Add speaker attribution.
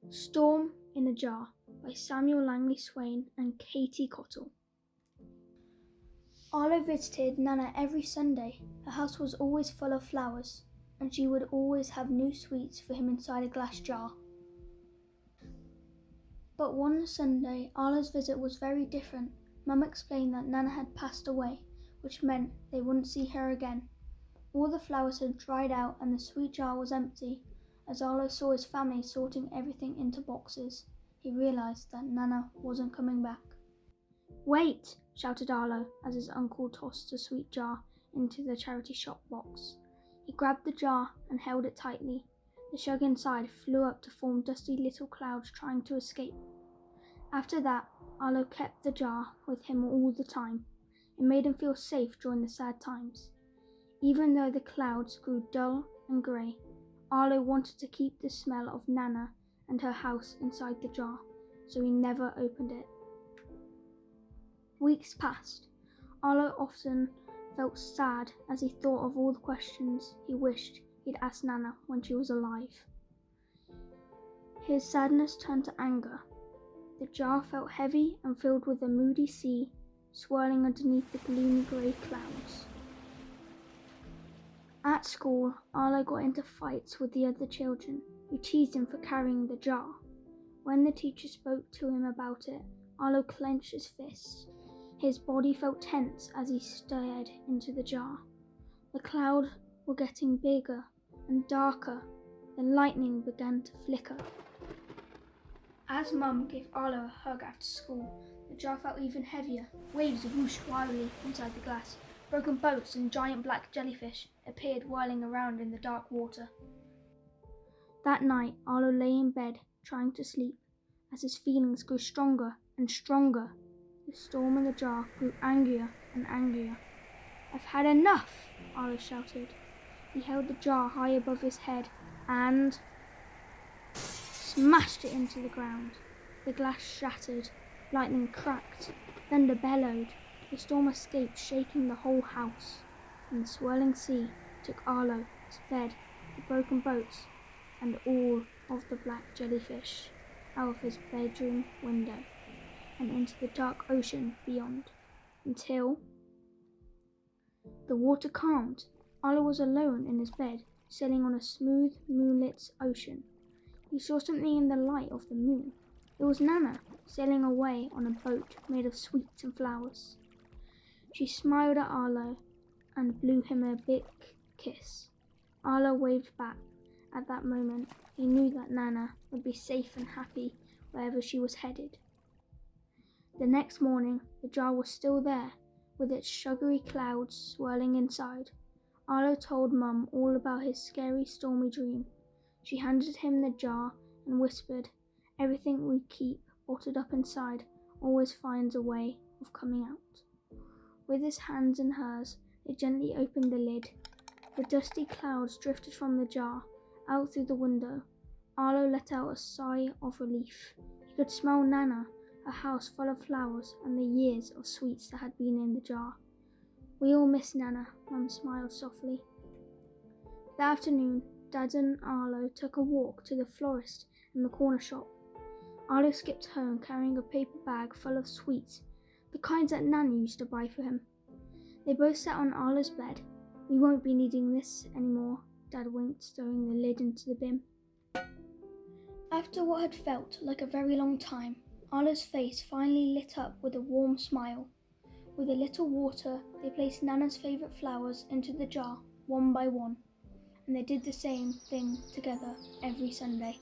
Speaker 1: Storm in a Jar by Samuel Langley Swain and Katie Cottle. Arlo visited Nana every Sunday. Her house was always full of flowers, and she would always have new sweets for him inside a glass jar. But one Sunday, Arlo's visit was very different. Mum explained that Nana had passed away, which meant they wouldn't see her again. All the flowers had dried out and the sweet jar was empty. As Arlo saw his family sorting everything into boxes, he realised that Nana wasn't coming back. "Wait!" shouted Arlo as his uncle tossed the sweet jar into the charity shop box. He grabbed the jar and held it tightly. The sugar inside flew up to form dusty little clouds trying to escape. After that, Arlo kept the jar with him all the time. It made him feel safe during the sad times. Even though the clouds grew dull and grey, Arlo wanted to keep the smell of Nana and her house inside the jar, so he never opened it. Weeks passed. Arlo often felt sad as he thought of all the questions he wished he'd asked Nana when she was alive. His sadness turned to anger. The jar felt heavy and filled with a moody sea swirling underneath the gloomy grey clouds. At school, Arlo got into fights with the other children, who teased him for carrying the jar. When the teacher spoke to him about it, Arlo clenched his fists. His body felt tense as he stared into the jar. The clouds were getting bigger and darker. The lightning began to flicker. As Mum gave Arlo a hug after school, the jar felt even heavier. Waves whooshed wildly inside the glass. Broken boats and giant black jellyfish appeared whirling around in the dark water. That night, Arlo lay in bed trying to sleep. As his feelings grew stronger and stronger, the storm in the jar grew angrier and angrier. "I've had enough!" Arlo shouted. He held the jar high above his head and smashed it into the ground. The glass shattered, lightning cracked, thunder bellowed. The storm escaped, shaking the whole house, and the swirling sea took Arlo, his bed, the broken boats, and all of the black jellyfish out of his bedroom window and into the dark ocean beyond, until the water calmed. Arlo was alone in his bed, sailing on a smooth, moonlit ocean. He saw something in the light of the moon. It was Nana, sailing away on a boat made of sweets and flowers. She smiled at Arlo and blew him a big kiss. Arlo waved back. At that moment, he knew that Nana would be safe and happy wherever she was headed. The next morning, the jar was still there, with its sugary clouds swirling inside. Arlo told Mum all about his scary, stormy dream. She handed him the jar and whispered, "Everything we keep bottled up inside always finds a way of coming out." With his hands in hers, they gently opened the lid. The dusty clouds drifted from the jar, out through the window. Arlo let out a sigh of relief. He could smell Nana, her house full of flowers, and the years of sweets that had been in the jar. "We all miss Nana," Mum smiled softly. That afternoon, Dad and Arlo took a walk to the florist and the corner shop. Arlo skipped home carrying a paper bag full of sweets, the kinds that Nana used to buy for him. They both sat on Arlo's bed. "We won't be needing this anymore," Dad winked, throwing the lid into the bin. After what had felt like a very long time, Arlo's face finally lit up with a warm smile. With a little water, they placed Nana's favourite flowers into the jar, one by one, and they did the same thing together every Sunday.